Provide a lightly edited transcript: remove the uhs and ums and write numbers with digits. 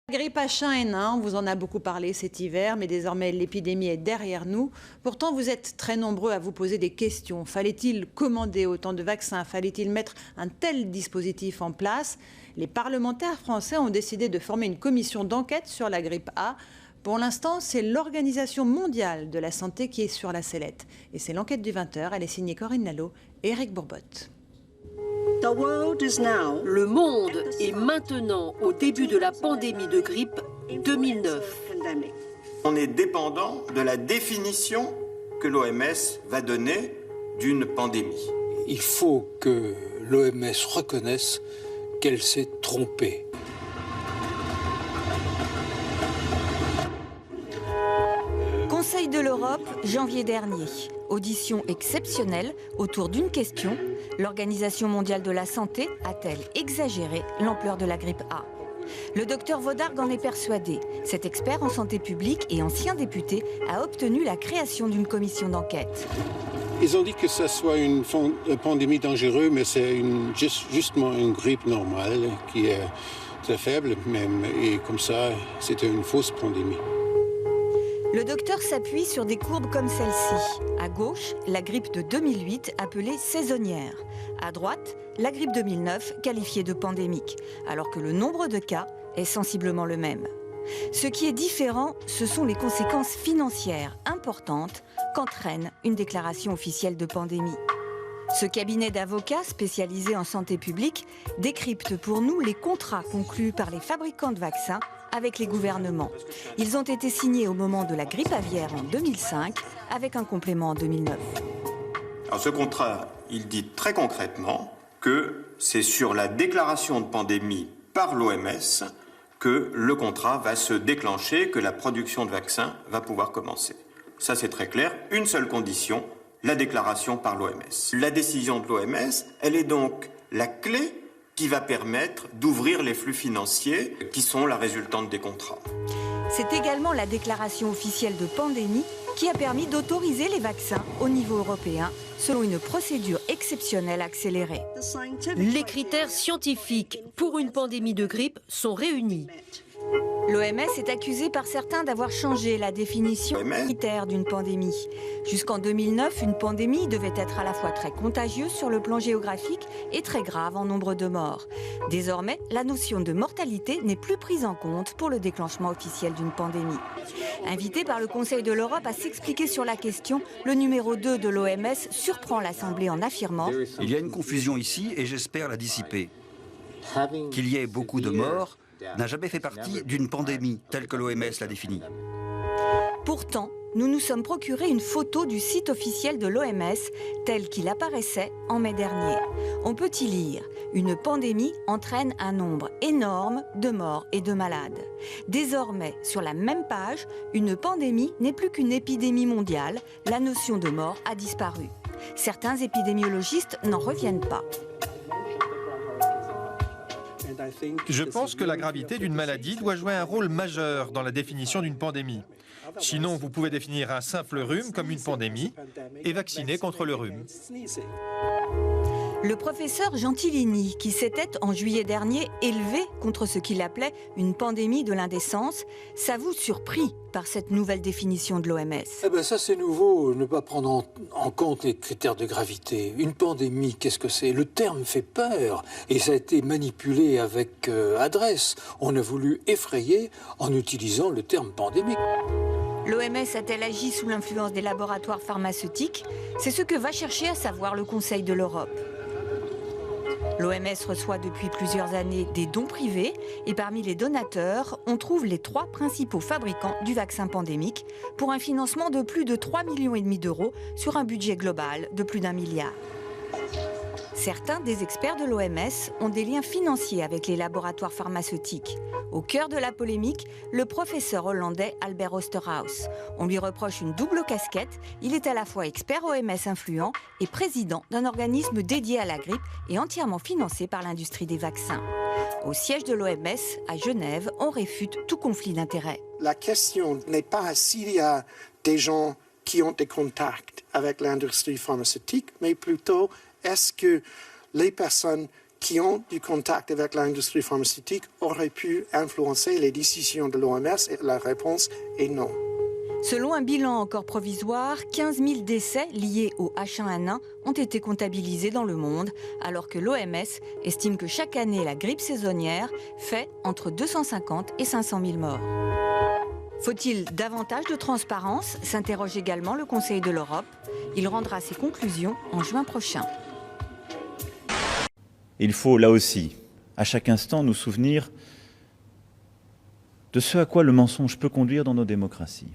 La grippe H1N1, on vous en a beaucoup parlé cet hiver, mais désormais l'épidémie est derrière nous. Pourtant, vous êtes très nombreux à vous poser des questions. Fallait-il commander autant de vaccins? Fallait-il mettre un tel dispositif en place? Les parlementaires français ont décidé de former une commission d'enquête sur la grippe A. Pour l'instant, c'est l'Organisation mondiale de la santé qui est sur la sellette. Et c'est l'enquête du 20h. Elle est signée Corinne Lalo et Eric Bourbotte. Le monde est maintenant au début de la pandémie de grippe 2009. On est dépendant de la définition que l'OMS va donner d'une pandémie. Il faut que l'OMS reconnaisse qu'elle s'est trompée. Conseil de l'Europe, janvier dernier. Audition exceptionnelle autour d'une question. L'Organisation mondiale de la santé a-t-elle exagéré l'ampleur de la grippe A? Le docteur Wodarg en est persuadé. Cet expert en santé publique et ancien député a obtenu la création d'une commission d'enquête. Ils ont dit que ce soit une pandémie dangereuse, mais c'est justement une grippe normale qui est très faible même. Et comme ça, c'était une fausse pandémie. Le docteur s'appuie sur des courbes comme celle-ci. À gauche, la grippe de 2008 appelée saisonnière. À droite, la grippe 2009 qualifiée de pandémique, alors que le nombre de cas est sensiblement le même. Ce qui est différent, ce sont les conséquences financières importantes qu'entraîne une déclaration officielle de pandémie. Ce cabinet d'avocats spécialisé en santé publique décrypte pour nous les contrats conclus par les fabricants de vaccins avec les gouvernements. Ils ont été signés au moment de la grippe aviaire en 2005, avec un complément en 2009. Alors ce contrat, il dit très concrètement que c'est sur la déclaration de pandémie par l'OMS que le contrat va se déclencher, que la production de vaccins va pouvoir commencer. Ça c'est très clair, une seule condition, la déclaration par l'OMS. La décision de l'OMS, elle est donc la clé qui va permettre d'ouvrir les flux financiers qui sont la résultante des contrats. C'est également la déclaration officielle de pandémie qui a permis d'autoriser les vaccins au niveau européen selon une procédure exceptionnelle accélérée. Les critères scientifiques pour une pandémie de grippe sont réunis. L'OMS est accusée par certains d'avoir changé la définition critère d'une pandémie. Jusqu'en 2009, une pandémie devait être à la fois très contagieuse sur le plan géographique et très grave en nombre de morts. Désormais, la notion de mortalité n'est plus prise en compte pour le déclenchement officiel d'une pandémie. Invité par le Conseil de l'Europe à s'expliquer sur la question, le numéro 2 de l'OMS surprend l'Assemblée en affirmant « Il y a une confusion ici et j'espère la dissiper. Qu'il y ait beaucoup de morts n'a jamais fait partie d'une pandémie telle que l'OMS l'a définie. » Pourtant, nous nous sommes procuré une photo du site officiel de l'OMS tel qu'il apparaissait en mai dernier. On peut y lire « Une pandémie entraîne un nombre énorme de morts et de malades ». Désormais, sur la même page, une pandémie n'est plus qu'une épidémie mondiale. La notion de mort a disparu. Certains épidémiologistes n'en reviennent pas. Je pense que la gravité d'une maladie doit jouer un rôle majeur dans la définition d'une pandémie. Sinon, vous pouvez définir un simple rhume comme une pandémie et vacciner contre le rhume. Le professeur Gentilini, qui s'était en juillet dernier élevé contre ce qu'il appelait une pandémie de l'indécence, s'avoue surpris par cette nouvelle définition de l'OMS. Eh ben ça c'est nouveau, ne pas prendre en compte les critères de gravité. Une pandémie, qu'est-ce que c'est? Le terme fait peur et ça a été manipulé avec adresse. On a voulu effrayer en utilisant le terme pandémique. L'OMS a-t-elle agi sous l'influence des laboratoires pharmaceutiques? C'est ce que va chercher à savoir le Conseil de l'Europe. L'OMS reçoit depuis plusieurs années des dons privés et parmi les donateurs, on trouve les 3 principaux fabricants du vaccin pandémique pour un financement de plus de 3,5 millions d'euros sur un budget global de plus d'1 milliard. Certains des experts de l'OMS ont des liens financiers avec les laboratoires pharmaceutiques. Au cœur de la polémique, le professeur hollandais Albert Osterhaus. On lui reproche une double casquette. Il est à la fois expert OMS influent et président d'un organisme dédié à la grippe et entièrement financé par l'industrie des vaccins. Au siège de l'OMS, à Genève, on réfute tout conflit d'intérêts. La question n'est pas s'il y a des gens qui ont des contacts avec l'industrie pharmaceutique, mais plutôt est-ce que les personnes qui ont du contact avec l'industrie pharmaceutique auraient pu influencer les décisions de l'OMS et la réponse est non. Selon un bilan encore provisoire, 15 000 décès liés au H1N1 ont été comptabilisés dans le monde, alors que l'OMS estime que chaque année, la grippe saisonnière fait entre 250 et 500 000 morts. Faut-il davantage de transparence? S'interroge également le Conseil de l'Europe. Il rendra ses conclusions en juin prochain. Il faut là aussi, à chaque instant, nous souvenir de ce à quoi le mensonge peut conduire dans nos démocraties.